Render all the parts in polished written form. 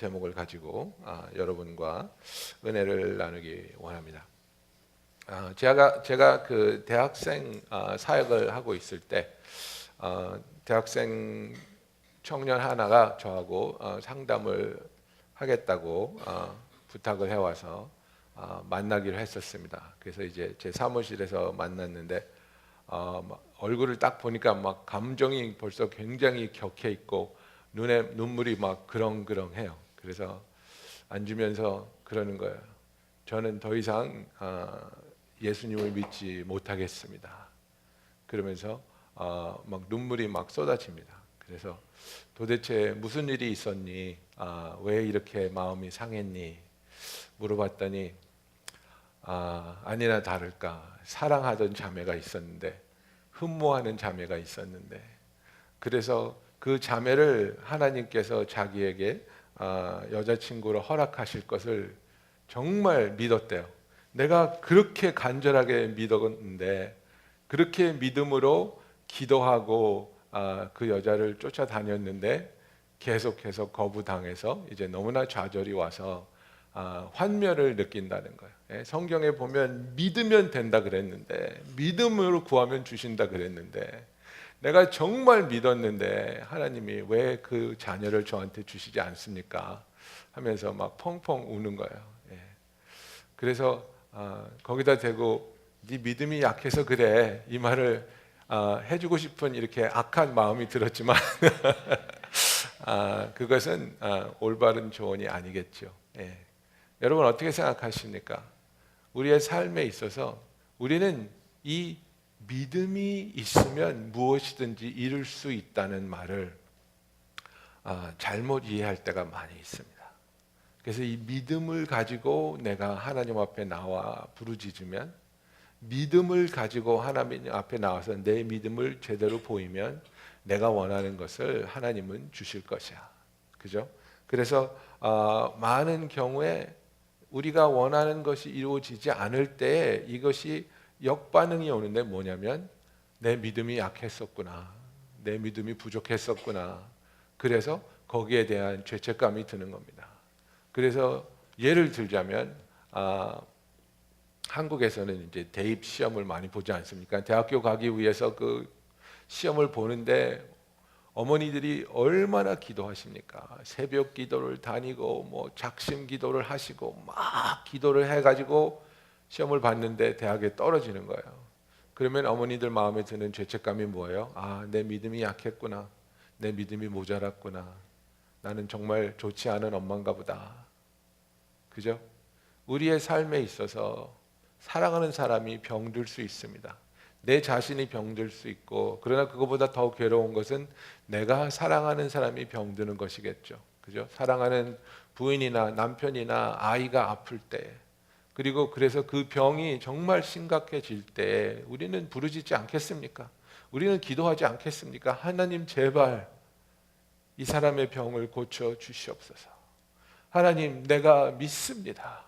제목을 가지고 여러분과 은혜를 나누기 원합니다. 제가 그 대학생 사역을 하고 있을 때 대학생 청년 하나가 저하고 상담을 하겠다고 부탁을 해와서 만나기로 했었습니다. 그래서 이제 제 사무실에서 만났는데 얼굴을 딱 보니까 막 감정이 벌써 굉장히 격해 있고 눈에 눈물이 막 그렁그렁해요. 그래서 앉으면서 그러는 거예요. 저는 더 이상 예수님을 믿지 못하겠습니다. 그러면서 막 눈물이 막 쏟아집니다. 그래서 도대체 무슨 일이 있었니? 왜 이렇게 마음이 상했니? 물어봤더니 아니나 다를까 사랑하던 자매가 있었는데 흠모하는 자매가 있었는데 그래서 그 자매를 하나님께서 자기에게 여자친구로 허락하실 것을 정말 믿었대요. 내가 그렇게 간절하게 믿었는데 그렇게 믿음으로 기도하고 그 여자를 쫓아다녔는데 계속해서 거부당해서 이제 너무나 좌절이 와서 환멸을 느낀다는 거예요. 성경에 보면 믿으면 된다 그랬는데 믿음으로 구하면 주신다 그랬는데 내가 정말 믿었는데 하나님이 왜 그 자녀를 저한테 주시지 않습니까? 하면서 막 펑펑 우는 거예요. 그래서 거기다 대고 네 믿음이 약해서 그래 이 말을 해주고 싶은 이렇게 악한 마음이 들었지만 그것은 올바른 조언이 아니겠죠. 여러분 어떻게 생각하십니까? 우리의 삶에 있어서 우리는 이 믿음이 있으면 무엇이든지 이룰 수 있다는 말을 잘못 이해할 때가 많이 있습니다. 그래서 이 믿음을 가지고 내가 하나님 앞에 나와 부르짖으면 믿음을 가지고 하나님 앞에 나와서 내 믿음을 제대로 보이면 내가 원하는 것을 하나님은 주실 것이야. 그죠? 그래서 많은 경우에 우리가 원하는 것이 이루어지지 않을 때 이것이 역반응이 오는데 뭐냐면 내 믿음이 약했었구나. 내 믿음이 부족했었구나. 그래서 거기에 대한 죄책감이 드는 겁니다. 그래서 예를 들자면 한국에서는 이제 대입 시험을 많이 보지 않습니까? 대학교 가기 위해서 그 시험을 보는데 어머니들이 얼마나 기도하십니까? 새벽 기도를 다니고 뭐 작심 기도를 하시고 막 기도를 해가지고 시험을 봤는데 대학에 떨어지는 거예요. 그러면 어머니들 마음에 드는 죄책감이 뭐예요? 내 믿음이 약했구나. 내 믿음이 모자랐구나. 나는 정말 좋지 않은 엄마인가 보다. 그죠? 우리의 삶에 있어서 사랑하는 사람이 병들 수 있습니다. 내 자신이 병들 수 있고 그러나 그것보다 더 괴로운 것은 내가 사랑하는 사람이 병드는 것이겠죠. 그죠? 사랑하는 부인이나 남편이나 아이가 아플 때 그리고 그래서 그 병이 정말 심각해질 때 우리는 부르짖지 않겠습니까? 우리는 기도하지 않겠습니까? 하나님 제발 이 사람의 병을 고쳐 주시옵소서. 하나님 내가 믿습니다.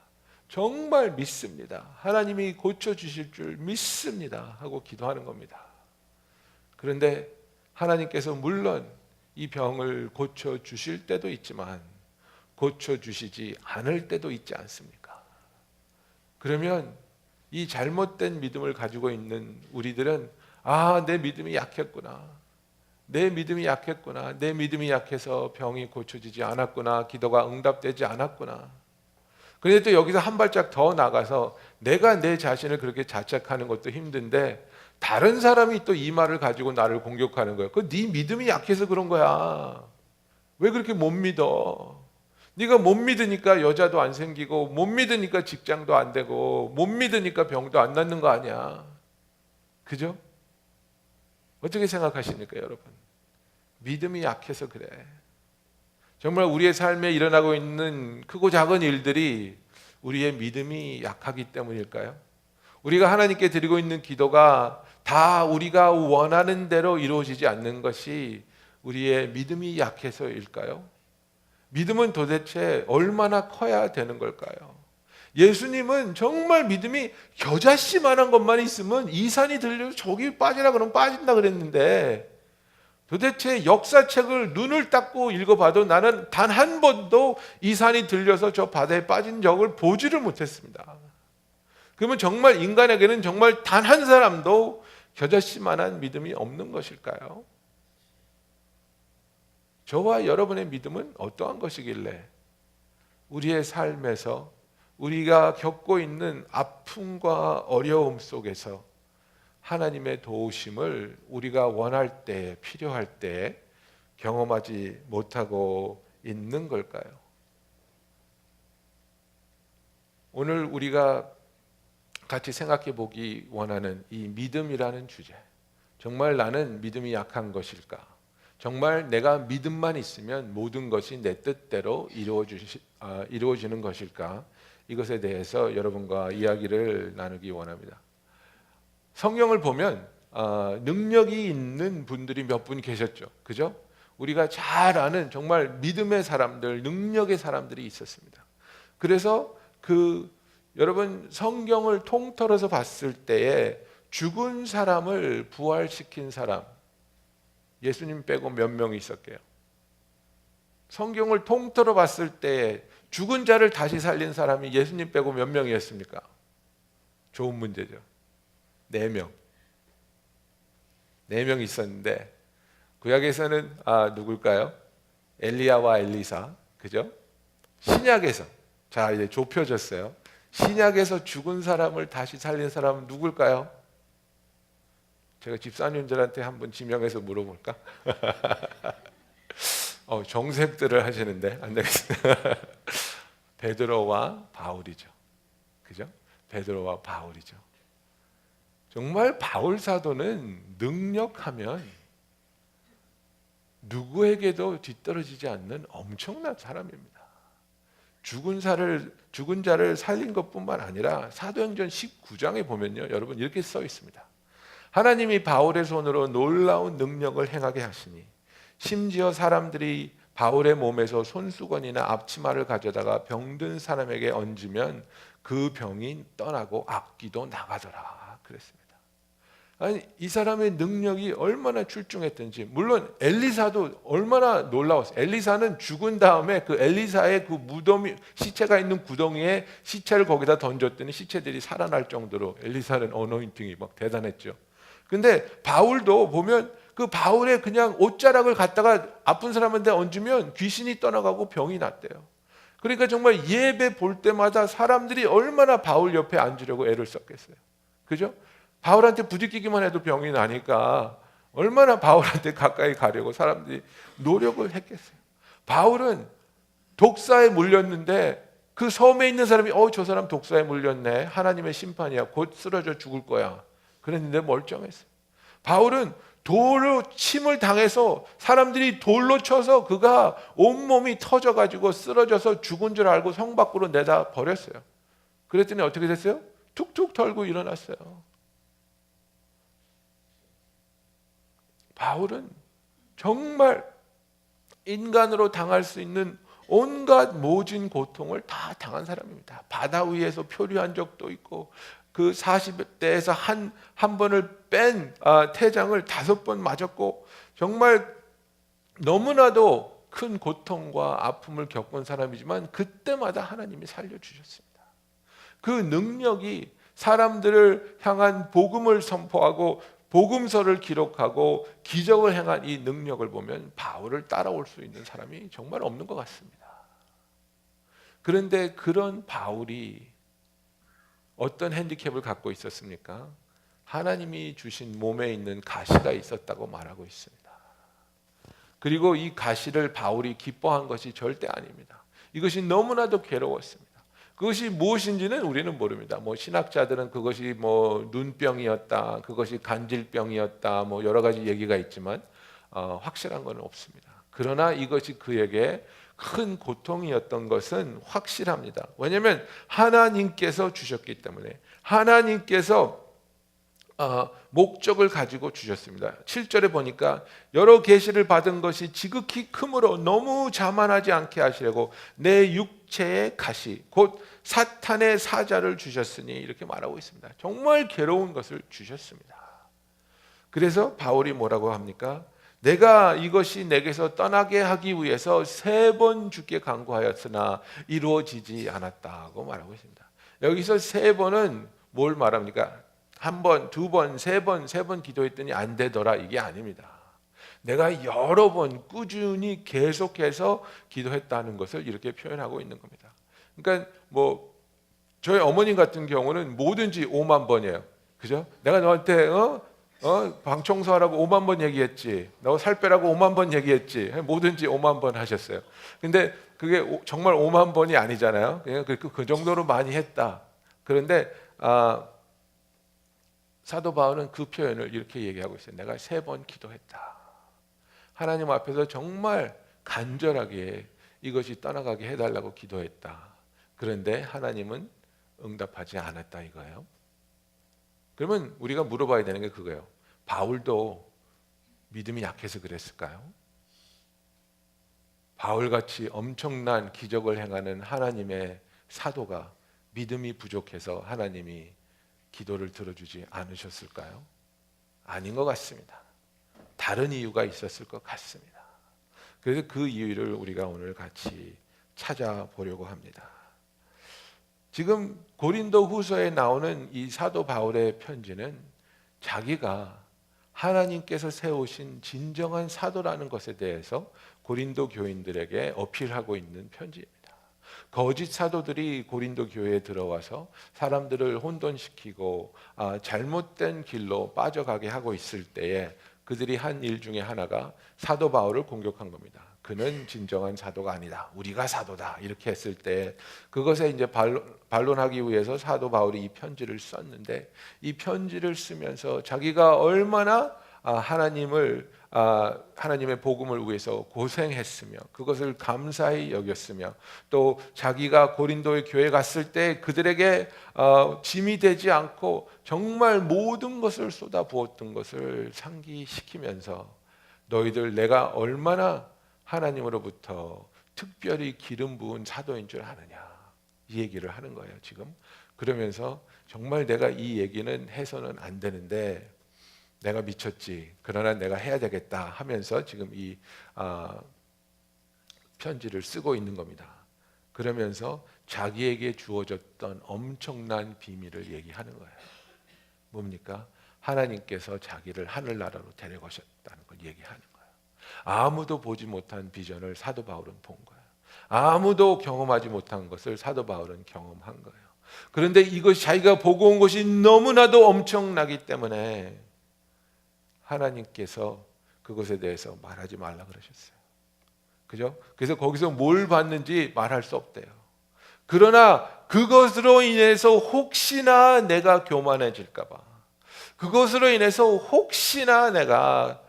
정말 믿습니다. 하나님이 고쳐 주실 줄 믿습니다. 하고 기도하는 겁니다. 그런데 하나님께서 물론 이 병을 고쳐 주실 때도 있지만 고쳐 주시지 않을 때도 있지 않습니까? 그러면 이 잘못된 믿음을 가지고 있는 우리들은 내 믿음이 약했구나. 내 믿음이 약했구나. 내 믿음이 약해서 병이 고쳐지지 않았구나. 기도가 응답되지 않았구나. 그런데 또 여기서 한 발짝 더 나가서 내가 내 자신을 그렇게 자책하는 것도 힘든데 다른 사람이 또 이 말을 가지고 나를 공격하는 거야. 네 믿음이 약해서 그런 거야. 왜 그렇게 못 믿어? 네가 못 믿으니까 여자도 안 생기고 못 믿으니까 직장도 안 되고 못 믿으니까 병도 안 낫는 거 아니야. 그죠? 어떻게 생각하십니까, 여러분? 믿음이 약해서 그래. 정말 우리의 삶에 일어나고 있는 크고 작은 일들이 우리의 믿음이 약하기 때문일까요? 우리가 하나님께 드리고 있는 기도가 다 우리가 원하는 대로 이루어지지 않는 것이 우리의 믿음이 약해서일까요? 믿음은 도대체 얼마나 커야 되는 걸까요? 예수님은 정말 믿음이 겨자씨만한 것만 있으면 이 산이 들려서 저기 빠지라 그러면 빠진다 그랬는데 도대체 역사책을 눈을 닦고 읽어봐도 나는 단 한 번도 이 산이 들려서 저 바다에 빠진 적을 보지를 못했습니다. 그러면 정말 인간에게는 정말 단 한 사람도 겨자씨만한 믿음이 없는 것일까요? 저와 여러분의 믿음은 어떠한 것이길래 우리의 삶에서 우리가 겪고 있는 아픔과 어려움 속에서 하나님의 도우심을 우리가 원할 때, 필요할 때 경험하지 못하고 있는 걸까요? 오늘 우리가 같이 생각해 보기 원하는 이 믿음이라는 주제, 정말 나는 믿음이 약한 것일까? 정말 내가 믿음만 있으면 모든 것이 내 뜻대로 이루어지는 것일까? 이것에 대해서 여러분과 이야기를 나누기 원합니다. 성경을 보면 능력이 있는 분들이 몇 분 계셨죠, 그죠? 우리가 잘 아는 정말 믿음의 사람들, 능력의 사람들이 있었습니다. 그래서 여러분 성경을 통틀어서 봤을 때에 죽은 사람을 부활시킨 사람, 예수님 빼고 몇 명이 있었게요? 성경을 통틀어 봤을 때에 죽은 자를 다시 살린 사람이 예수님 빼고 몇 명이었습니까? 좋은 문제죠. 4명. 4명 있었는데 구약에서는 누굴까요? 엘리야와 엘리사, 그죠? 신약에서, 자 이제 좁혀졌어요. 신약에서 죽은 사람을 다시 살린 사람은 누굴까요? 제가 집사님들한테 한번 지명해서 물어볼까? 정색들을 하시는데 안 되겠습니다. 베드로와 바울이죠, 그죠? 베드로와 바울이죠. 정말 바울 사도는 능력하면 누구에게도 뒤떨어지지 않는 엄청난 사람입니다. 죽은 자를 살린 것뿐만 아니라 사도행전 19장에 보면요, 여러분 이렇게 써 있습니다. 하나님이 바울의 손으로 놀라운 능력을 행하게 하시니 심지어 사람들이 바울의 몸에서 손수건이나 앞치마를 가져다가 병든 사람에게 얹으면 그 병이 떠나고 악귀도 나가더라 그랬습니다. 아니, 이 사람의 능력이 얼마나 출중했던지, 물론 엘리사도 얼마나 놀라웠어요. 엘리사는 죽은 다음에 그 엘리사의 그 무덤이, 시체가 있는 구덩이에 시체를 거기다 던졌더니 시체들이 살아날 정도로 엘리사는 어노인팅이 막 대단했죠. 근데 바울도 보면 그 바울의 그냥 옷자락을 갖다가 아픈 사람한테 얹으면 귀신이 떠나가고 병이 낫대요. 그러니까 정말 예배 볼 때마다 사람들이 얼마나 바울 옆에 앉으려고 애를 썼겠어요, 그죠? 바울한테 부딪히기만 해도 병이 나니까 얼마나 바울한테 가까이 가려고 사람들이 노력을 했겠어요. 바울은 독사에 물렸는데 그 섬에 있는 사람이 저 사람 독사에 물렸네, 하나님의 심판이야, 곧 쓰러져 죽을 거야, 그랬는데 멀쩡했어요. 바울은 돌로 침을 당해서 사람들이 돌로 쳐서 그가 온몸이 터져가지고 쓰러져서 죽은 줄 알고 성 밖으로 내다 버렸어요. 그랬더니 어떻게 됐어요? 툭툭 털고 일어났어요. 바울은 정말 인간으로 당할 수 있는 온갖 모진 고통을 다 당한 사람입니다. 바다 위에서 표류한 적도 있고, 그 40대에서 한 번을 뺀 태장을 5번 맞았고, 정말 너무나도 큰 고통과 아픔을 겪은 사람이지만 그때마다 하나님이 살려주셨습니다. 그 능력이 사람들을 향한 복음을 선포하고 복음서를 기록하고 기적을 행한 이 능력을 보면 바울을 따라올 수 있는 사람이 정말 없는 것 같습니다. 그런데 그런 바울이 어떤 핸디캡을 갖고 있었습니까? 하나님이 주신 몸에 있는 가시가 있었다고 말하고 있습니다. 그리고 이 가시를 바울이 기뻐한 것이 절대 아닙니다. 이것이 너무나도 괴로웠습니다. 그것이 무엇인지는 우리는 모릅니다. 신학자들은 그것이 눈병이었다, 그것이 간질병이었다, 여러 가지 얘기가 있지만 확실한 건 없습니다. 그러나 이것이 그에게 큰 고통이었던 것은 확실합니다. 왜냐하면 하나님께서 주셨기 때문에, 하나님께서 목적을 가지고 주셨습니다. 7절에 보니까 여러 계시를 받은 것이 지극히 크므로 너무 자만하지 않게 하시려고 내 육체의 가시 곧 사탄의 사자를 주셨으니, 이렇게 말하고 있습니다. 정말 괴로운 것을 주셨습니다. 그래서 바울이 뭐라고 합니까? 내가 이것이 내게서 떠나게 하기 위해서 3번 주께 간구하였으나 이루어지지 않았다고 말하고 있습니다. 여기서 3번은 뭘 말합니까? 1번, 2번, 3번, 3번 기도했더니 안 되더라, 이게 아닙니다. 내가 여러 번 꾸준히 계속해서 기도했다는 것을 이렇게 표현하고 있는 겁니다. 그러니까 뭐 저희 어머님 같은 경우는 뭐든지 5만 번이에요. 그죠? 내가 너한테 방 청소하라고 5만 번 얘기했지. 너 살 빼라고 5만 번 얘기했지. 뭐든지 5만 번 하셨어요. 근데 그게 정말 5만 번이 아니잖아요. 그냥 그 정도로 많이 했다. 그런데 사도 바울은 그 표현을 이렇게 얘기하고 있어요. 내가 3번 기도했다. 하나님 앞에서 정말 간절하게 이것이 떠나가게 해달라고 기도했다. 그런데 하나님은 응답하지 않았다 이거예요. 그러면 우리가 물어봐야 되는 게 그거예요. 바울도 믿음이 약해서 그랬을까요? 바울같이 엄청난 기적을 행하는 하나님의 사도가 믿음이 부족해서 하나님이 기도를 들어주지 않으셨을까요? 아닌 것 같습니다. 다른 이유가 있었을 것 같습니다. 그래서 그 이유를 우리가 오늘 같이 찾아보려고 합니다. 지금 고린도 후서에 나오는 이 사도 바울의 편지는 자기가 하나님께서 세우신 진정한 사도라는 것에 대해서 고린도 교인들에게 어필하고 있는 편지입니다. 거짓 사도들이 고린도 교회에 들어와서 사람들을 혼돈시키고 잘못된 길로 빠져가게 하고 있을 때에 그들이 한 일 중에 하나가 사도 바울을 공격한 겁니다. 그는 진정한 사도가 아니다. 우리가 사도다. 이렇게 했을 때 그것에 이제 반론하기 위해서 사도 바울이 이 편지를 썼는데 이 편지를 쓰면서 자기가 얼마나 하나님의 복음을 위해서 고생했으며 그것을 감사히 여겼으며 또 자기가 고린도의 교회 갔을 때 그들에게 짐이 되지 않고 정말 모든 것을 쏟아부었던 것을 상기시키면서 너희들 내가 얼마나 하나님으로부터 특별히 기름 부은 사도인 줄 아느냐 이 얘기를 하는 거예요 지금. 그러면서 정말 내가 이 얘기는 해서는 안 되는데 내가 미쳤지. 그러나 내가 해야 되겠다 하면서 지금 이 편지를 쓰고 있는 겁니다. 그러면서 자기에게 주어졌던 엄청난 비밀을 얘기하는 거예요. 뭡니까? 하나님께서 자기를 하늘나라로 데려가셨다는 걸 얘기하는 거예요. 아무도 보지 못한 비전을 사도 바울은 본 거예요. 아무도 경험하지 못한 것을 사도 바울은 경험한 거예요. 그런데 이것이 자기가 보고 온 것이 너무나도 엄청나기 때문에 하나님께서 그것에 대해서 말하지 말라 그러셨어요. 그죠? 그래서 거기서 뭘 받는지 말할 수 없대요. 그러나 그것으로 인해서 혹시나 내가 교만해질까 봐, 그것으로 인해서 혹시나 내가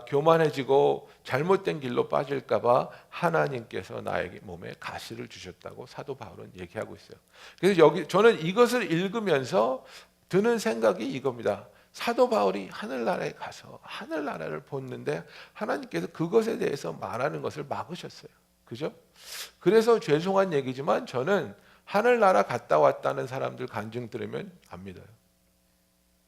교만해지고 잘못된 길로 빠질까 봐 하나님께서 나에게 몸에 가시를 주셨다고 사도 바울은 얘기하고 있어요. 그래서 저는 이것을 읽으면서 드는 생각이 이겁니다. 사도 바울이 하늘나라에 가서 하늘나라를 보는데 하나님께서 그것에 대해서 말하는 것을 막으셨어요. 그죠? 그래서 죄송한 얘기지만 저는 하늘나라 갔다 왔다는 사람들 간증 들으면 안 믿어요.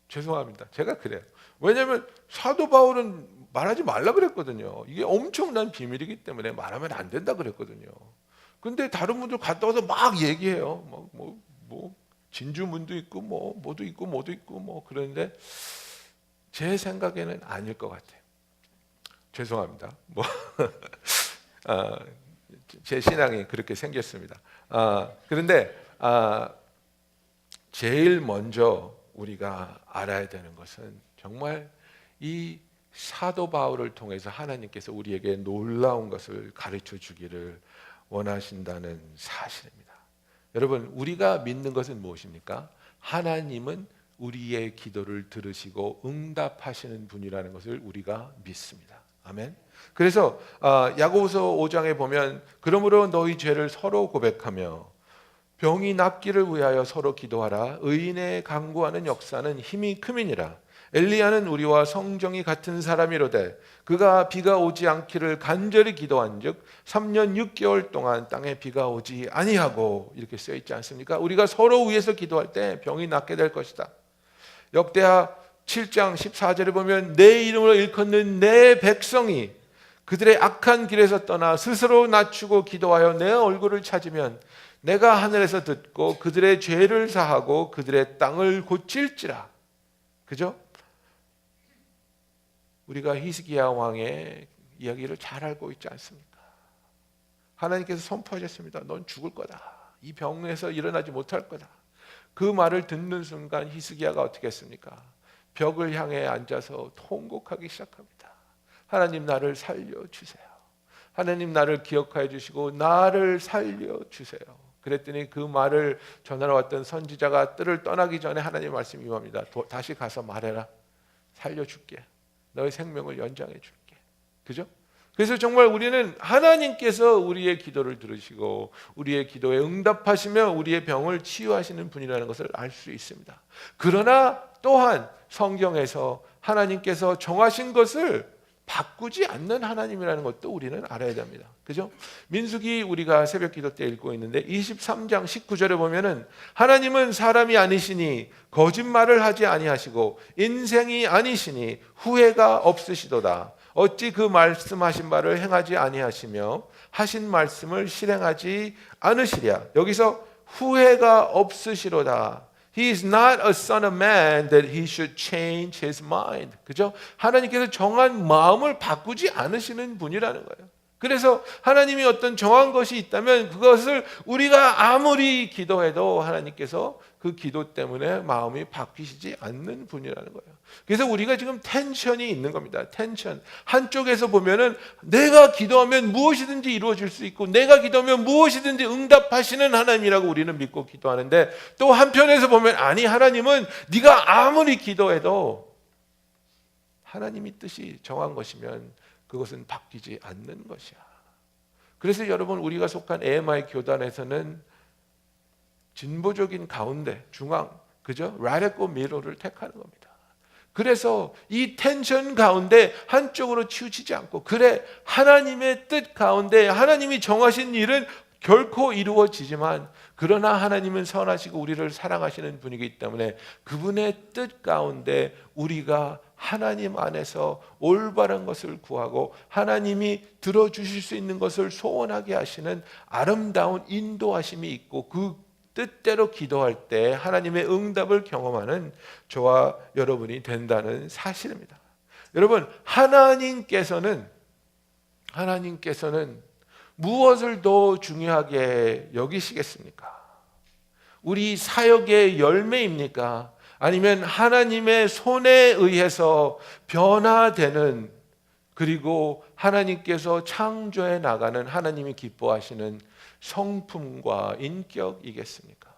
죄송합니다. 제가 그래요. 왜냐하면 사도 바울은 말하지 말라 그랬거든요. 이게 엄청난 비밀이기 때문에 말하면 안 된다 그랬거든요. 근데 다른 분들 갔다 와서 막 얘기해요. 진주문도 있고 뭐도 있고 그런데 제 생각에는 아닐 것 같아요. 죄송합니다. 제 신앙이 그렇게 생겼습니다. 그런데 제일 먼저 우리가 알아야 되는 것은 정말 이 사도 바울을 통해서 하나님께서 우리에게 놀라운 것을 가르쳐 주기를 원하신다는 사실입니다. 여러분, 우리가 믿는 것은 무엇입니까? 하나님은 우리의 기도를 들으시고 응답하시는 분이라는 것을 우리가 믿습니다. 아멘. 그래서 야고보서 5장에 보면 그러므로 너희 죄를 서로 고백하며 병이 낫기를 위하여 서로 기도하라. 의인의 간구하는 역사는 힘이 큼이니라. 엘리야는 우리와 성정이 같은 사람이로되 그가 비가 오지 않기를 간절히 기도한즉 3년 6개월 동안 땅에 비가 오지 아니하고 이렇게 쓰여 있지 않습니까? 우리가 서로 위해서 기도할 때 병이 낫게 될 것이다. 역대하 7장 14절에 보면 내 이름으로 일컫는 내 백성이 그들의 악한 길에서 떠나 스스로 낮추고 기도하여 내 얼굴을 찾으면 내가 하늘에서 듣고 그들의 죄를 사하고 그들의 땅을 고칠지라. 그죠? 우리가 히스기야 왕의 이야기를 잘 알고 있지 않습니까? 하나님께서 선포하셨습니다. 넌 죽을 거다. 이 병에서 일어나지 못할 거다. 그 말을 듣는 순간 히스기야가 어떻게 했습니까? 벽을 향해 앉아서 통곡하기 시작합니다. 하나님 나를 살려주세요. 하나님 나를 기억하여 주시고 나를 살려주세요. 그랬더니 그 말을 전하러 왔던 선지자가 뜰을 떠나기 전에 하나님 말씀이 임합니다. 다시 가서 말해라. 살려줄게. 너의 생명을 연장해 줄게. 그죠? 그래서 정말 우리는 하나님께서 우리의 기도를 들으시고 우리의 기도에 응답하시며 우리의 병을 치유하시는 분이라는 것을 알 수 있습니다. 그러나 또한 성경에서 하나님께서 정하신 것을 바꾸지 않는 하나님이라는 것도 우리는 알아야 됩니다. 그죠? 민수기 우리가 새벽 기도 때 읽고 있는데 23장 19절에 보면은 하나님은 사람이 아니시니 거짓말을 하지 아니하시고 인생이 아니시니 후회가 없으시도다. 어찌 그 말씀하신 바를 행하지 아니하시며 하신 말씀을 실행하지 않으시랴. 여기서 후회가 없으시로다. He is not a son of man that he should change his mind. 그죠? 하나님께서 정한 마음을 바꾸지 않으시는 분이라는 거예요. 그래서 하나님이 어떤 정한 것이 있다면 그것을 우리가 아무리 기도해도 하나님께서 그 기도 때문에 마음이 바뀌시지 않는 분이라는 거예요. 그래서 우리가 지금 텐션이 있는 겁니다. 텐션. 한쪽에서 보면은 내가 기도하면 무엇이든지 이루어질 수 있고 내가 기도하면 무엇이든지 응답하시는 하나님이라고 우리는 믿고 기도하는데 또 한편에서 보면 아니 하나님은 네가 아무리 기도해도 하나님이 뜻이 정한 것이면 그것은 바뀌지 않는 것이야. 그래서 여러분 우리가 속한 AMI 교단에서는 진보적인 가운데 중앙 그죠? Radical middle를 택하는 겁니다. 그래서 이 텐션 가운데 한쪽으로 치우치지 않고 그래 하나님의 뜻 가운데 하나님이 정하신 일은 결코 이루어지지만 그러나 하나님은 선하시고 우리를 사랑하시는 분이기 때문에 그분의 뜻 가운데 우리가 하나님 안에서 올바른 것을 구하고 하나님이 들어주실 수 있는 것을 소원하게 하시는 아름다운 인도하심이 있고 그 뜻대로 기도할 때 하나님의 응답을 경험하는 저와 여러분이 된다는 사실입니다. 여러분 하나님께서는 무엇을 더 중요하게 여기시겠습니까? 우리 사역의 열매입니까? 아니면 하나님의 손에 의해서 변화되는 그리고 하나님께서 창조해 나가는 하나님이 기뻐하시는 성품과 인격이겠습니까?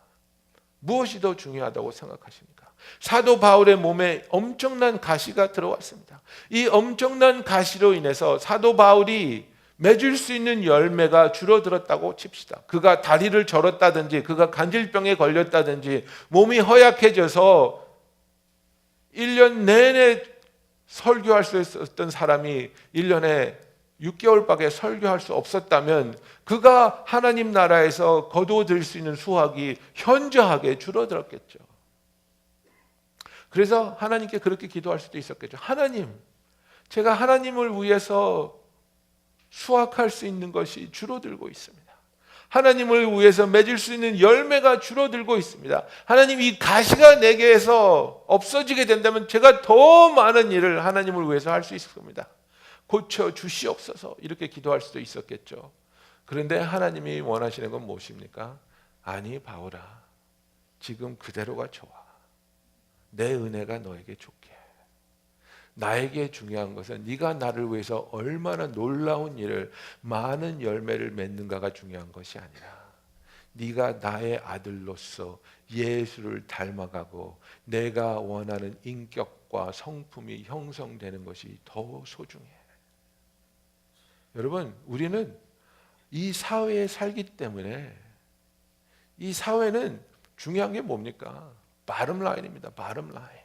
무엇이 더 중요하다고 생각하십니까? 사도 바울의 몸에 엄청난 가시가 들어왔습니다. 이 엄청난 가시로 인해서 사도 바울이 맺을 수 있는 열매가 줄어들었다고 칩시다. 그가 다리를 절었다든지 그가 간질병에 걸렸다든지 몸이 허약해져서 1년 내내 설교할 수 있었던 사람이 1년에 6개월밖에 설교할 수 없었다면 그가 하나님 나라에서 거두어들일 수 있는 수확이 현저하게 줄어들었겠죠. 그래서 하나님께 그렇게 기도할 수도 있었겠죠. 하나님, 제가 하나님을 위해서 수확할 수 있는 것이 줄어들고 있습니다. 하나님을 위해서 맺을 수 있는 열매가 줄어들고 있습니다. 하나님 이 가시가 내게서 없어지게 된다면 제가 더 많은 일을 하나님을 위해서 할 수 있을 겁니다. 고쳐 주시옵소서 이렇게 기도할 수도 있었겠죠. 그런데 하나님이 원하시는 건 무엇입니까? 아니 바울아 지금 그대로가 좋아. 내 은혜가 너에게 좋게. 나에게 중요한 것은 네가 나를 위해서 얼마나 놀라운 일을 많은 열매를 맺는가가 중요한 것이 아니라 네가 나의 아들로서 예수를 닮아가고 내가 원하는 인격과 성품이 형성되는 것이 더 소중해. 여러분 우리는 이 사회에 살기 때문에 이 사회는 중요한 게 뭡니까? bottom line입니다. bottom line.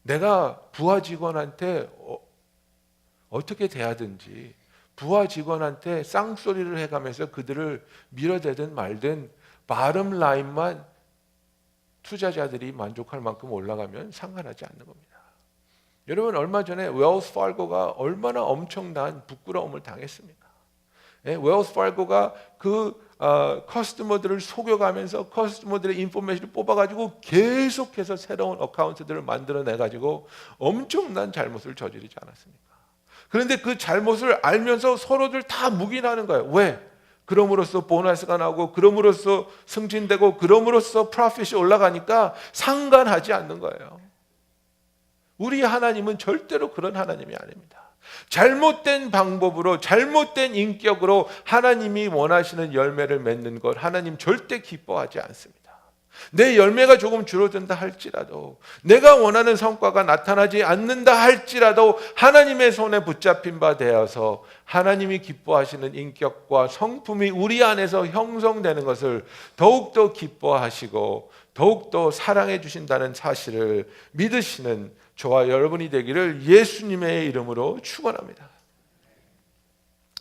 내가 부하 직원한테 어떻게 대하든지 부하 직원한테 쌍소리를 해가면서 그들을 밀어대든 말든 bottom line만 투자자들이 만족할 만큼 올라가면 상관하지 않는 겁니다. 여러분 얼마 전에 웰스 파고가 얼마나 엄청난 부끄러움을 당했습니까? 웰스 파고가 그 커스터머들을 속여가면서 커스터머들의 인포메이션을 뽑아가지고 계속해서 새로운 어카운트들을 만들어내가지고 엄청난 잘못을 저지르지 않았습니까? 그런데 그 잘못을 알면서 서로들 다 묵인하는 거예요. 왜? 그럼으로써 보너스가 나오고 그럼으로써 승진되고 그럼으로써 프로핏이 올라가니까 상관하지 않는 거예요. 우리 하나님은 절대로 그런 하나님이 아닙니다. 잘못된 방법으로 잘못된 인격으로 하나님이 원하시는 열매를 맺는 것 하나님 절대 기뻐하지 않습니다. 내 열매가 조금 줄어든다 할지라도 내가 원하는 성과가 나타나지 않는다 할지라도 하나님의 손에 붙잡힌 바 되어서 하나님이 기뻐하시는 인격과 성품이 우리 안에서 형성되는 것을 더욱더 기뻐하시고 더욱더 사랑해 주신다는 사실을 믿으시는 저와 여러분이 되기를 예수님의 이름으로 축원합니다.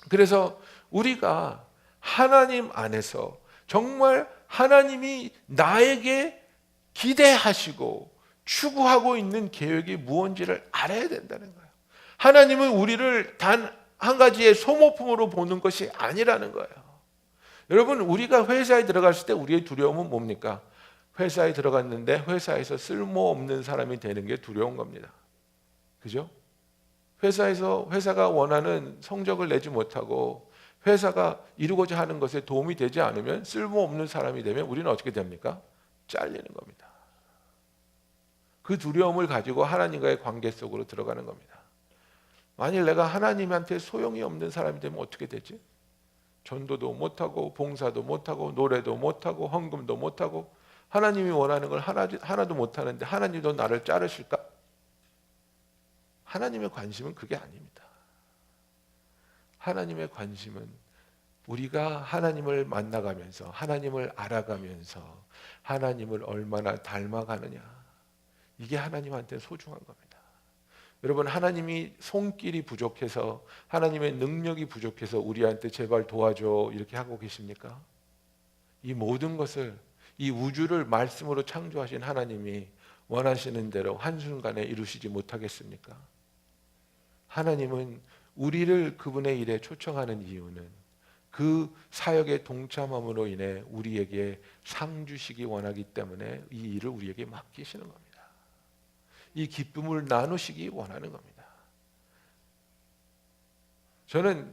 그래서 우리가 하나님 안에서 정말 하나님이 나에게 기대하시고 추구하고 있는 계획이 무엇인지를 알아야 된다는 거예요. 하나님은 우리를 단 한 가지의 소모품으로 보는 것이 아니라는 거예요. 여러분 우리가 회사에 들어갔을 때 우리의 두려움은 뭡니까? 회사에 들어갔는데 회사에서 쓸모없는 사람이 되는 게 두려운 겁니다. 그죠? 회사가 원하는 성적을 내지 못하고 회사가 이루고자 하는 것에 도움이 되지 않으면 쓸모없는 사람이 되면 우리는 어떻게 됩니까? 잘리는 겁니다. 그 두려움을 가지고 하나님과의 관계 속으로 들어가는 겁니다. 만일 내가 하나님한테 소용이 없는 사람이 되면 어떻게 되지? 전도도 못하고 봉사도 못하고 노래도 못하고 헌금도 못하고 하나님이 원하는 걸 하나도 못하는데 하나님도 나를 자르실까? 하나님의 관심은 그게 아닙니다. 하나님의 관심은 우리가 하나님을 만나가면서 하나님을 알아가면서 하나님을 얼마나 닮아가느냐, 이게 하나님한테 소중한 겁니다. 여러분 하나님이 손길이 부족해서 하나님의 능력이 부족해서 우리한테 제발 도와줘 이렇게 하고 계십니까? 이 모든 것을 이 우주를 말씀으로 창조하신 하나님이 원하시는 대로 한순간에 이루시지 못하겠습니까? 하나님은 우리를 그분의 일에 초청하는 이유는 그 사역에 동참함으로 인해 우리에게 상 주시기 원하기 때문에 이 일을 우리에게 맡기시는 겁니다. 이 기쁨을 나누시기 원하는 겁니다. 저는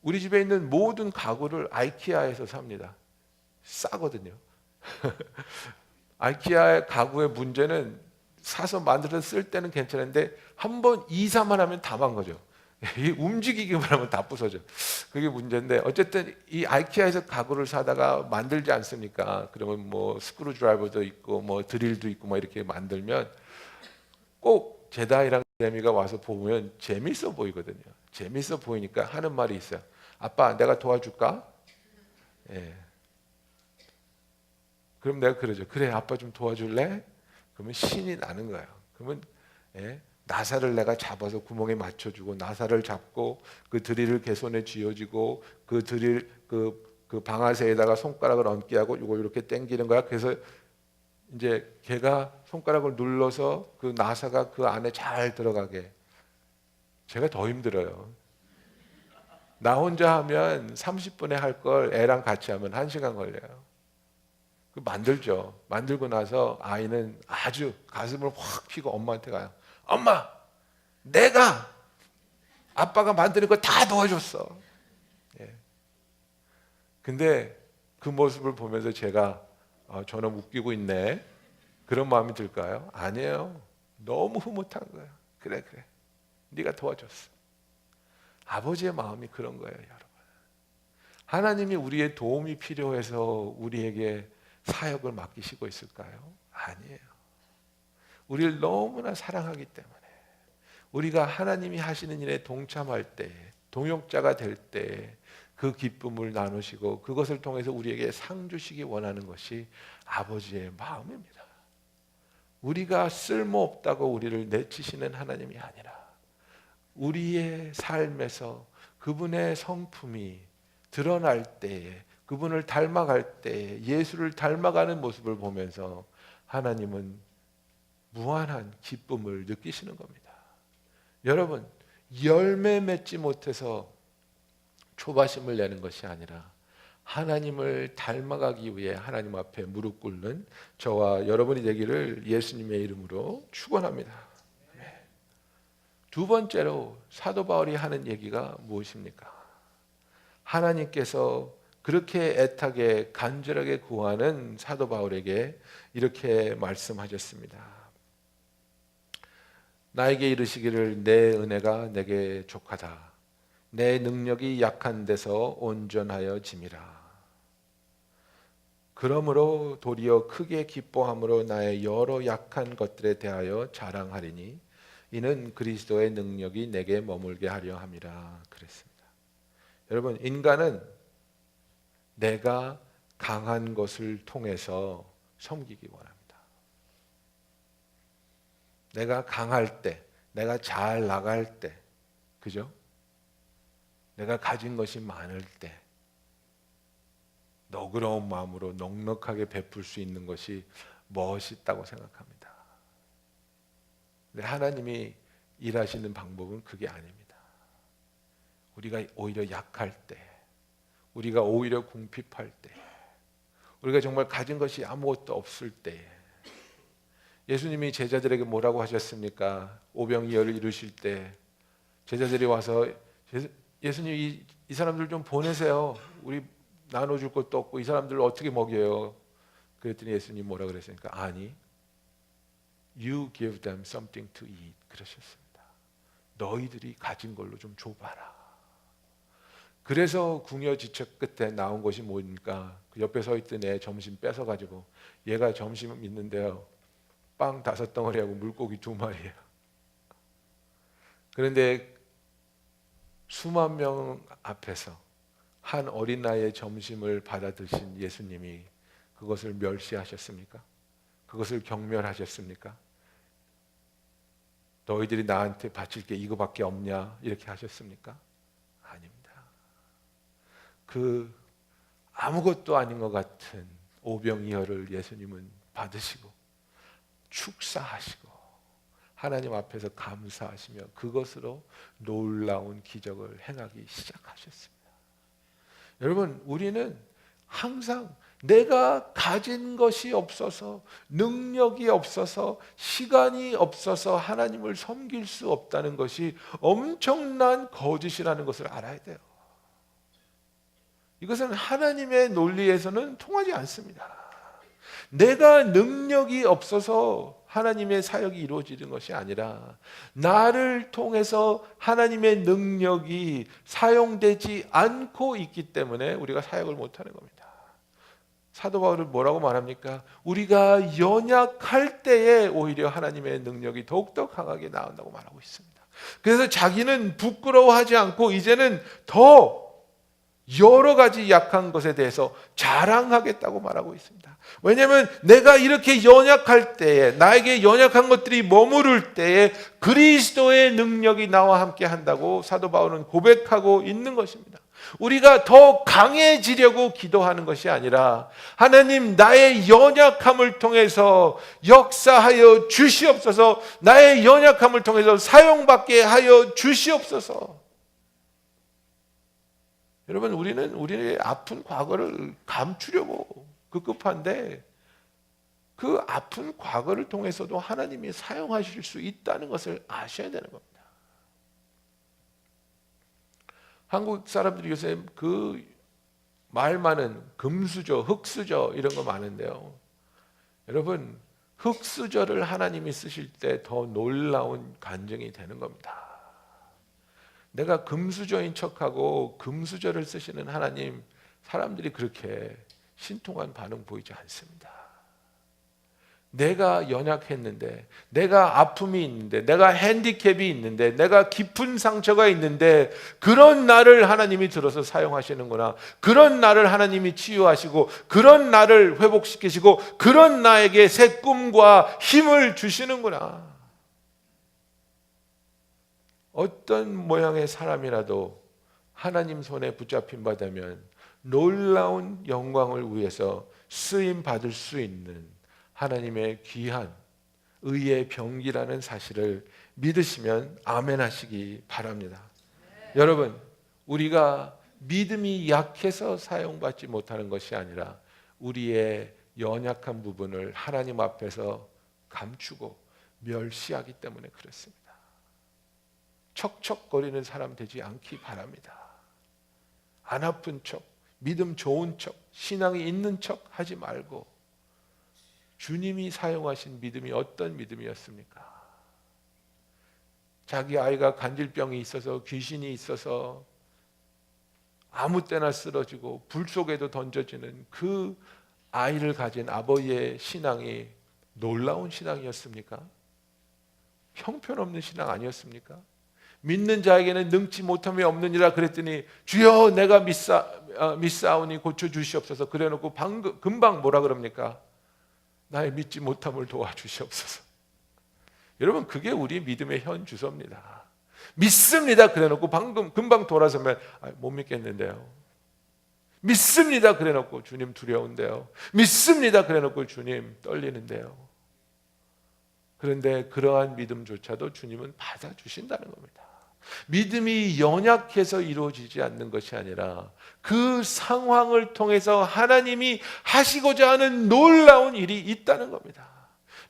우리 집에 있는 모든 가구를 아이키아에서 삽니다. 싸거든요. 아이키아 가구의 문제는 사서 만들어서 쓸 때는 괜찮은데 한번 이사만 하면 다 망가져. 움직이기만 하면 다 부서져. 그게 문제인데 어쨌든 이 아이키아에서 가구를 사다가 만들지 않습니까? 그러면 뭐 스크루 드라이버도 있고 뭐 드릴도 있고 뭐 이렇게 만들면 꼭 제다이랑 제미가 와서 보면 재밌어 보이거든요. 재밌어 보이니까 하는 말이 있어요. 아빠 내가 도와줄까? 예. 그럼 내가 그러죠. 그래 아빠 좀 도와줄래? 그러면 신이 나는 거예요. 그러면 나사를 내가 잡아서 구멍에 맞춰주고 나사를 잡고 그 드릴을 개손에 쥐어지고 그 드릴 그 방아쇠에다가 손가락을 얹게 하고 이거 이렇게 당기는 거야. 그래서 이제 걔가 손가락을 눌러서 그 나사가 그 안에 잘 들어가게. 제가 더 힘들어요. 나 혼자 하면 30분에 할 걸 애랑 같이 하면 1시간 걸려요. 그 만들죠. 만들고 나서 아이는 아주 가슴을 확 피고 엄마한테 가요. 엄마, 내가 아빠가 만드는 거 다 도와줬어. 예. 근데 그 모습을 보면서 제가 저놈 웃기고 있네. 그런 마음이 들까요? 아니에요. 너무 흐뭇한 거예요. 그래. 네가 도와줬어. 아버지의 마음이 그런 거예요, 여러분. 하나님이 우리의 도움이 필요해서 우리에게 사역을 맡기시고 있을까요? 아니에요. 우리를 너무나 사랑하기 때문에 우리가 하나님이 하시는 일에 동참할 때, 동역자가 될 때 그 기쁨을 나누시고 그것을 통해서 우리에게 상 주시기 원하는 것이 아버지의 마음입니다. 우리가 쓸모없다고 우리를 내치시는 하나님이 아니라 우리의 삶에서 그분의 성품이 드러날 때에, 그분을 닮아갈 때에, 예수를 닮아가는 모습을 보면서 하나님은 무한한 기쁨을 느끼시는 겁니다. 여러분, 열매 맺지 못해서 조바심을 내는 것이 아니라 하나님을 닮아가기 위해 하나님 앞에 무릎 꿇는 저와 여러분이 되기를 예수님의 이름으로 축원합니다. 두 번째로 사도 바울이 하는 얘기가 무엇입니까? 하나님께서 그렇게 애타게 간절하게 구하는 사도 바울에게 이렇게 말씀하셨습니다. 나에게 이르시기를 내 은혜가 내게 족하다. 내 능력이 약한 데서 온전하여 짐이라. 그러므로 도리어 크게 기뻐함으로 나의 여러 약한 것들에 대하여 자랑하리니 이는 그리스도의 능력이 내게 머물게 하려 함이라 그랬습니다. 여러분, 인간은 내가 강한 것을 통해서 섬기기 원합니다. 내가 강할 때, 내가 잘 나갈 때, 그죠? 내가 가진 것이 많을 때 너그러운 마음으로 넉넉하게 베풀 수 있는 것이 멋있다고 생각합니다. 근데 하나님이 일하시는 방법은 그게 아닙니다. 우리가 오히려 약할 때, 우리가 오히려 궁핍할 때, 우리가 정말 가진 것이 아무것도 없을 때, 예수님이 제자들에게 뭐라고 하셨습니까? 오병이어를 이루실 때 제자들이 와서 예수님 이 사람들 좀 보내세요. 우리 나눠줄 것도 없고 이 사람들을 어떻게 먹여요? 그랬더니 예수님 뭐라 그랬습니까? 아니, you give them something to eat 그러셨습니다. 너희들이 가진 걸로 좀 줘봐라. 그래서 궁여지책 끝에 나온 것이 뭡니까? 그 옆에 서 있던 애 점심 뺏어가지고 얘가 점심 있는데요, 빵 5덩어리하고 물고기 2마리예요. 그런데 수만 명 앞에서 한 어린아이의 점심을 받아 드신 예수님이 그것을 멸시하셨습니까? 그것을 경멸하셨습니까? 너희들이 나한테 바칠 게 이거밖에 없냐? 이렇게 하셨습니까? 아닙니다. 그 아무것도 아닌 것 같은 오병이어를 예수님은 받으시고 축사하시고 하나님 앞에서 감사하시며 그것으로 놀라운 기적을 행하기 시작하셨습니다. 여러분, 우리는 항상 내가 가진 것이 없어서, 능력이 없어서, 시간이 없어서 하나님을 섬길 수 없다는 것이 엄청난 거짓이라는 것을 알아야 돼요. 이것은 하나님의 논리에서는 통하지 않습니다. 내가 능력이 없어서 하나님의 사역이 이루어지는 것이 아니라 나를 통해서 하나님의 능력이 사용되지 않고 있기 때문에 우리가 사역을 못하는 겁니다. 사도 바울은 뭐라고 말합니까? 우리가 연약할 때에 오히려 하나님의 능력이 더욱더 강하게 나온다고 말하고 있습니다. 그래서 자기는 부끄러워하지 않고 이제는 더 여러 가지 약한 것에 대해서 자랑하겠다고 말하고 있습니다. 왜냐하면 내가 이렇게 연약할 때에, 나에게 연약한 것들이 머무를 때에 그리스도의 능력이 나와 함께 한다고 사도 바울은 고백하고 있는 것입니다. 우리가 더 강해지려고 기도하는 것이 아니라 하나님, 나의 연약함을 통해서 역사하여 주시옵소서, 나의 연약함을 통해서 사용받게 하여 주시옵소서. 여러분, 우리는 우리의 아픈 과거를 감추려고 급급한데 그 아픈 과거를 통해서도 하나님이 사용하실 수 있다는 것을 아셔야 되는 겁니다. 한국 사람들이 요새 그 말 많은 금수저, 흙수저 이런 거 많은데요. 여러분, 흙수저를 하나님이 쓰실 때 더 놀라운 간증이 되는 겁니다. 내가 금수저인 척하고 금수저를 쓰시는 하나님, 사람들이 그렇게 신통한 반응 보이지 않습니다. 내가 연약했는데, 내가 아픔이 있는데, 내가 핸디캡이 있는데, 내가 깊은 상처가 있는데 그런 나를 하나님이 들어서 사용하시는구나, 그런 나를 하나님이 치유하시고 그런 나를 회복시키시고 그런 나에게 새 꿈과 힘을 주시는구나. 어떤 모양의 사람이라도 하나님 손에 붙잡힌 바 되면 놀라운 영광을 위해서 쓰임 받을 수 있는 하나님의 귀한 의의 병기라는 사실을 믿으시면 아멘 하시기 바랍니다. 여러분, 우리가 믿음이 약해서 사용받지 못하는 것이 아니라 우리의 연약한 부분을 하나님 앞에서 감추고 멸시하기 때문에 그렇습니다. 척척거리는 사람 되지 않기 바랍니다. 안 아픈 척, 믿음 좋은 척, 신앙이 있는 척 하지 말고 주님이 사용하신 믿음이 어떤 믿음이었습니까? 자기 아이가 간질병이 있어서, 귀신이 있어서 아무 때나 쓰러지고 불 속에도 던져지는 그 아이를 가진 아버지의 신앙이 놀라운 신앙이었습니까? 형편없는 신앙 아니었습니까? 믿는 자에게는 능치 못함이 없느니라 그랬더니 주여 내가 믿사오니 고쳐주시옵소서 그래놓고 금방 뭐라 그럽니까? 나의 믿지 못함을 도와주시옵소서. 여러분, 그게 우리 믿음의 현 주소입니다. 믿습니다 그래놓고 금방 돌아서면 못 믿겠는데요. 믿습니다 그래놓고 주님 두려운데요. 믿습니다 그래놓고 주님 떨리는데요. 그런데 그러한 믿음조차도 주님은 받아주신다는 겁니다. 믿음이 연약해서 이루어지지 않는 것이 아니라 그 상황을 통해서 하나님이 하시고자 하는 놀라운 일이 있다는 겁니다.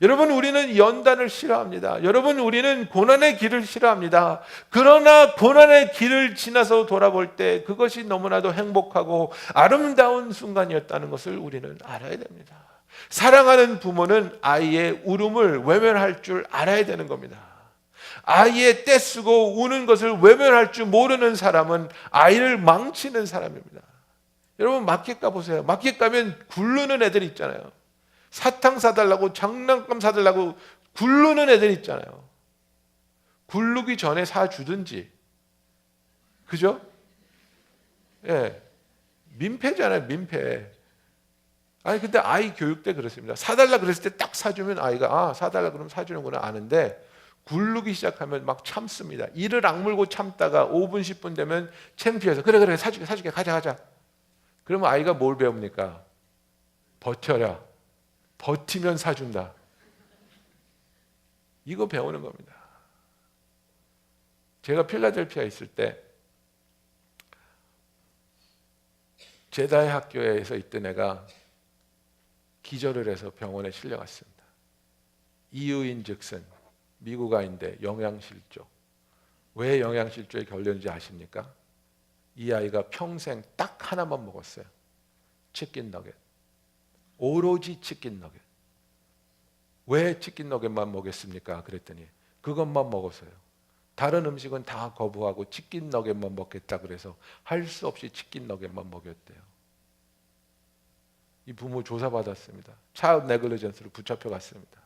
여러분, 우리는 연단을 싫어합니다. 여러분, 우리는 고난의 길을 싫어합니다. 그러나 고난의 길을 지나서 돌아볼 때 그것이 너무나도 행복하고 아름다운 순간이었다는 것을 우리는 알아야 됩니다. 사랑하는 부모는 아이의 울음을 외면할 줄 알아야 되는 겁니다. 아이의 떼쓰고 우는 것을 외면할 줄 모르는 사람은 아이를 망치는 사람입니다. 여러분, 마켓 가보세요. 마켓 가면 굴르는 애들 있잖아요. 사탕 사달라고, 장난감 사달라고 굴르는 애들 있잖아요. 굴르기 전에 사주든지, 그죠? 예, 민폐잖아요, 민폐. 아니, 근데 아이 교육 때 그렇습니다. 사달라 그랬을 때 딱 사주면 아이가 사달라 그러면 사주는구나 아는데, 굴르기 시작하면 막 참습니다. 이를 악물고 참다가 5분 10분 되면 창피해서 그래 사줄게 가자. 그러면 아이가 뭘 배웁니까? 버텨라. 버티면 사준다. 이거 배우는 겁니다. 제가 필라델피아에 있을 때 제다의 학교에서 있던 애가 기절을 해서 병원에 실려갔습니다. 이유인즉슨 미국 아이인데 영양실조. 왜 영양실조에 걸렸는지 아십니까? 이 아이가 평생 딱 하나만 먹었어요. 치킨 너겟. 오로지 치킨 너겟. 왜 치킨 너겟만 먹였습니까? 그랬더니 그것만 먹었어요. 다른 음식은 다 거부하고 치킨 너겟만 먹겠다 그래서 할 수 없이 치킨 너겟만 먹였대요. 이 부모 조사받았습니다. 차일드 네글리전스로 붙잡혀갔습니다.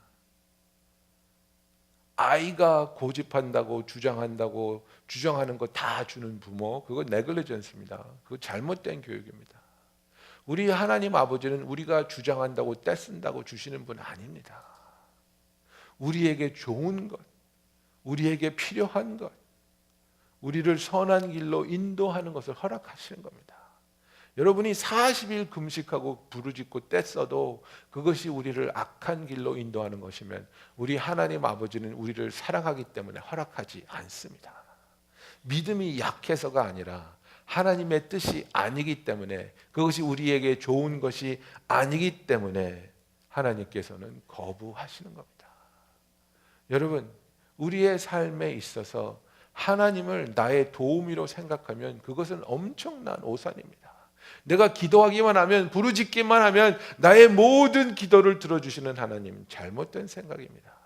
아이가 고집한다고 주장하는 거 다 주는 부모, 그거 네글리전스입니다. 그거 잘못된 교육입니다. 우리 하나님 아버지는 우리가 주장한다고 떼쓴다고 주시는 분 아닙니다. 우리에게 좋은 것, 우리에게 필요한 것, 우리를 선한 길로 인도하는 것을 허락하시는 겁니다. 여러분이 40일 금식하고 부르짖고 떼써도 그것이 우리를 악한 길로 인도하는 것이면 우리 하나님 아버지는 우리를 사랑하기 때문에 허락하지 않습니다. 믿음이 약해서가 아니라 하나님의 뜻이 아니기 때문에, 그것이 우리에게 좋은 것이 아니기 때문에 하나님께서는 거부하시는 겁니다. 여러분, 우리의 삶에 있어서 하나님을 나의 도우미로 생각하면 그것은 엄청난 오산입니다. 내가 기도하기만 하면, 부르짖기만 하면 나의 모든 기도를 들어주시는 하나님, 잘못된 생각입니다.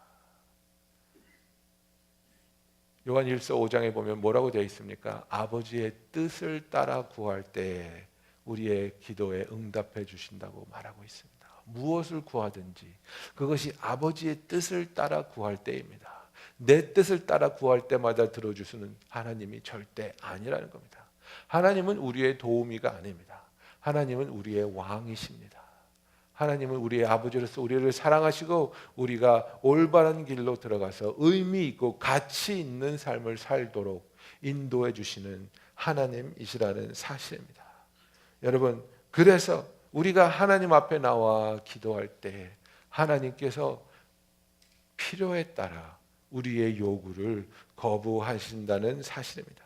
요한 1서 5장에 보면 뭐라고 되어 있습니까? 아버지의 뜻을 따라 구할 때 우리의 기도에 응답해 주신다고 말하고 있습니다. 무엇을 구하든지 그것이 아버지의 뜻을 따라 구할 때입니다. 내 뜻을 따라 구할 때마다 들어주시는 하나님이 절대 아니라는 겁니다. 하나님은 우리의 도우미가 아닙니다. 하나님은 우리의 왕이십니다. 하나님은 우리의 아버지로서 우리를 사랑하시고 우리가 올바른 길로 들어가서 의미 있고 가치 있는 삶을 살도록 인도해 주시는 하나님이시라는 사실입니다. 여러분, 그래서 우리가 하나님 앞에 나와 기도할 때 하나님께서 필요에 따라 우리의 요구를 거부하신다는 사실입니다.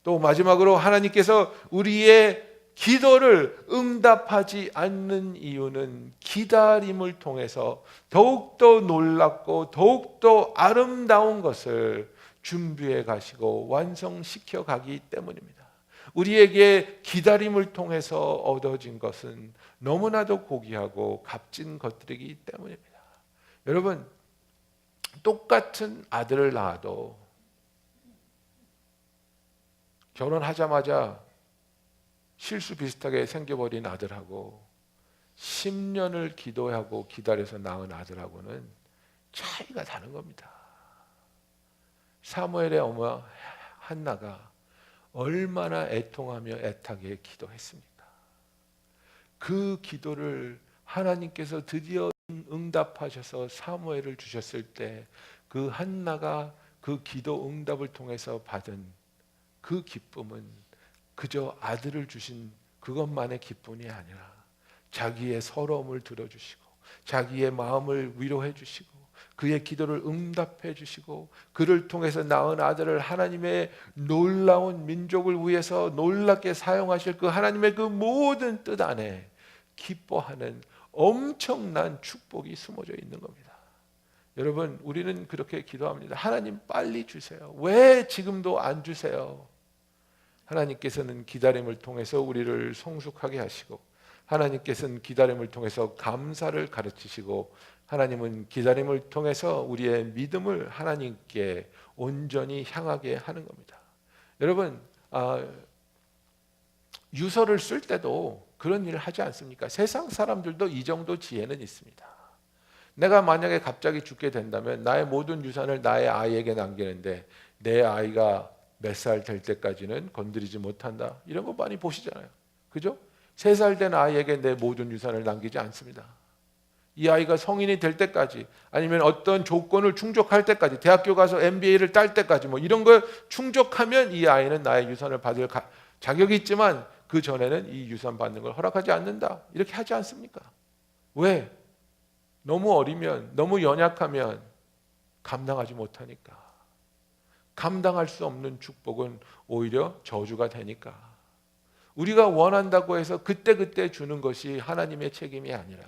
또 마지막으로 하나님께서 우리의 기도를 응답하지 않는 이유는 기다림을 통해서 더욱더 놀랍고 더욱더 아름다운 것을 준비해 가시고 완성시켜 가기 때문입니다. 우리에게 기다림을 통해서 얻어진 것은 너무나도 고귀하고 값진 것들이기 때문입니다. 여러분, 똑같은 아들을 낳아도 결혼하자마자 실수 비슷하게 생겨버린 아들하고 10년을 기도하고 기다려서 낳은 아들하고는 차이가 다른 겁니다. 사무엘의 어머 한나가 얼마나 애통하며 애타게 기도했습니까? 그 기도를 하나님께서 드디어 응답하셔서 사무엘을 주셨을 때 그 한나가 그 기도 응답을 통해서 받은 그 기쁨은 그저 아들을 주신 그것만의 기쁨이 아니라 자기의 서러움을 들어주시고 자기의 마음을 위로해 주시고 그의 기도를 응답해 주시고 그를 통해서 낳은 아들을 하나님의 놀라운 민족을 위해서 놀랍게 사용하실 그 하나님의 그 모든 뜻 안에 기뻐하는 엄청난 축복이 숨어져 있는 겁니다. 여러분, 우리는 그렇게 기도합니다. 하나님 빨리 주세요. 왜 지금도 안 주세요? 하나님께서는 기다림을 통해서 우리를 성숙하게 하시고 하나님께서는 기다림을 통해서 감사를 가르치시고 하나님은 기다림을 통해서 우리의 믿음을 하나님께 온전히 향하게 하는 겁니다. 여러분, 유서를 쓸 때도 그런 일을 하지 않습니까? 세상 사람들도 이 정도 지혜는 있습니다. 내가 만약에 갑자기 죽게 된다면 나의 모든 유산을 나의 아이에게 남기는데 내 아이가 몇 살 될 때까지는 건드리지 못한다. 이런 거 많이 보시잖아요. 그죠? 3살 된 아이에게 내 모든 유산을 남기지 않습니다. 이 아이가 성인이 될 때까지 아니면 어떤 조건을 충족할 때까지 대학교 가서 MBA를 딸 때까지 뭐 이런 걸 충족하면 이 아이는 나의 유산을 받을 자격이 있지만 그 전에는 이 유산 받는 걸 허락하지 않는다. 이렇게 하지 않습니까? 왜? 너무 어리면 너무 연약하면 감당하지 못하니까. 감당할 수 없는 축복은 오히려 저주가 되니까. 우리가 원한다고 해서 그때그때 주는 것이 하나님의 책임이 아니라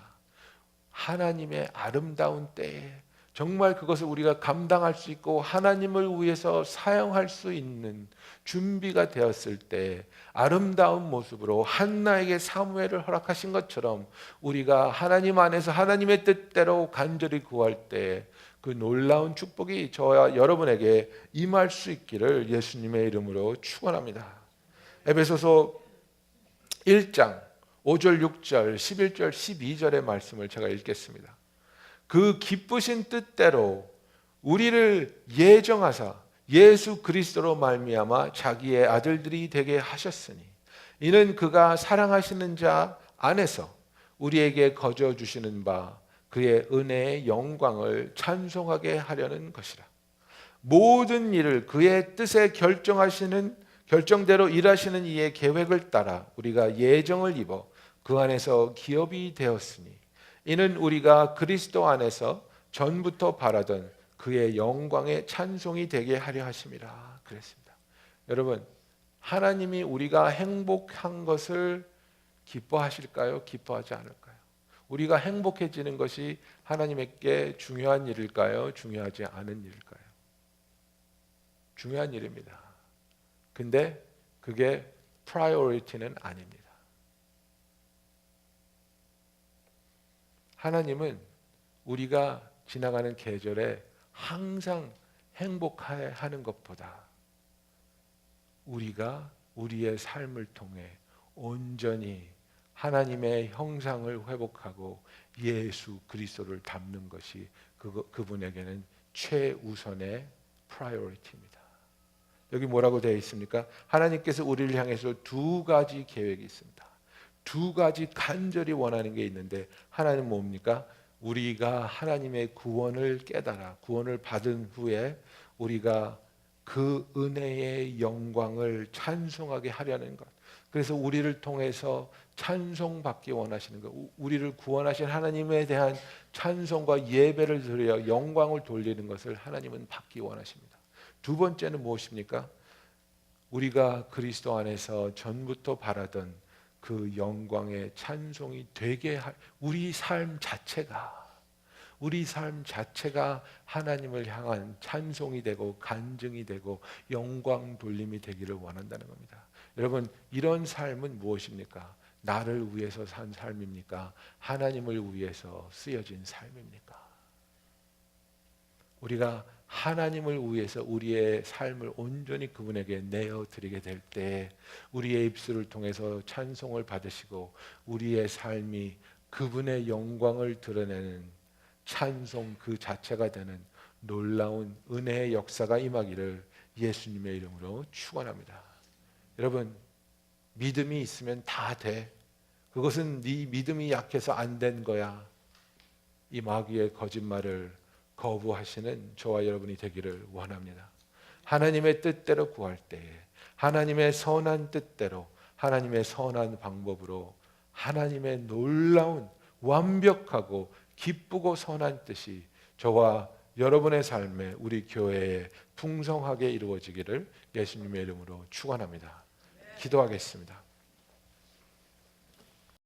하나님의 아름다운 때에 정말 그것을 우리가 감당할 수 있고 하나님을 위해서 사용할 수 있는 준비가 되었을 때 아름다운 모습으로 한나에게 사무엘을 허락하신 것처럼 우리가 하나님 안에서 하나님의 뜻대로 간절히 구할 때 그 놀라운 축복이 저와 여러분에게 임할 수 있기를 예수님의 이름으로 축원합니다. 에베소서 1장 5절, 6절, 11절, 12절의 말씀을 제가 읽겠습니다. 그 기쁘신 뜻대로 우리를 예정하사 예수 그리스도로 말미암아 자기의 아들들이 되게 하셨으니 이는 그가 사랑하시는 자 안에서 우리에게 거저 주시는 바 그의 은혜의 영광을 찬송하게 하려는 것이라. 모든 일을 그의 뜻에 결정대로 일하시는 이의 계획을 따라 우리가 예정을 입어 그 안에서 기업이 되었으니 이는 우리가 그리스도 안에서 전부터 바라던 그의 영광의 찬송이 되게 하려 하심이라 그랬습니다. 여러분, 하나님이 우리가 행복한 것을 기뻐하실까요? 기뻐하지 않을까요? 우리가 행복해지는 것이 하나님께 중요한 일일까요? 중요하지 않은 일일까요? 중요한 일입니다. 근데 그게 프라이어리티는 아닙니다. 하나님은 우리가 지나가는 계절에 항상 행복하는 것보다 우리가 우리의 삶을 통해 온전히 하나님의 형상을 회복하고 예수 그리스도를 닮는 것이 그분에게는 최우선의 프라이어리티입니다. 여기 뭐라고 되어 있습니까? 하나님께서 우리를 향해서 2가지 계획이 있습니다. 2가지 간절히 원하는 게 있는데 하나는 뭡니까? 우리가 하나님의 구원을 깨달아 구원을 받은 후에 우리가 그 은혜의 영광을 찬송하게 하려는 것. 그래서 우리를 통해서 찬송받기 원하시는 거, 우리를 구원하신 하나님에 대한 찬송과 예배를 드려 영광을 돌리는 것을 하나님은 받기 원하십니다. 두 번째는 무엇입니까? 우리가 그리스도 안에서 전부터 바라던 그 영광의 찬송이 되게 할 우리 삶 자체가 하나님을 향한 찬송이 되고 간증이 되고 영광 돌림이 되기를 원한다는 겁니다. 여러분, 이런 삶은 무엇입니까? 나를 위해서 산 삶입니까? 하나님을 위해서 쓰여진 삶입니까? 우리가 하나님을 위해서 우리의 삶을 온전히 그분에게 내어드리게 될 때 우리의 입술을 통해서 찬송을 받으시고 우리의 삶이 그분의 영광을 드러내는 찬송 그 자체가 되는 놀라운 은혜의 역사가 임하기를 예수님의 이름으로 축원합니다. 여러분, 믿음이 있으면 다 돼. 그것은 네 믿음이 약해서 안 된 거야. 이 마귀의 거짓말을 거부하시는 저와 여러분이 되기를 원합니다. 하나님의 뜻대로 구할 때에 하나님의 선한 뜻대로 하나님의 선한 방법으로 하나님의 놀라운 완벽하고 기쁘고 선한 뜻이 저와 여러분의 삶에 우리 교회에 풍성하게 이루어지기를 예수님의 이름으로 축원합니다. 기도하겠습니다.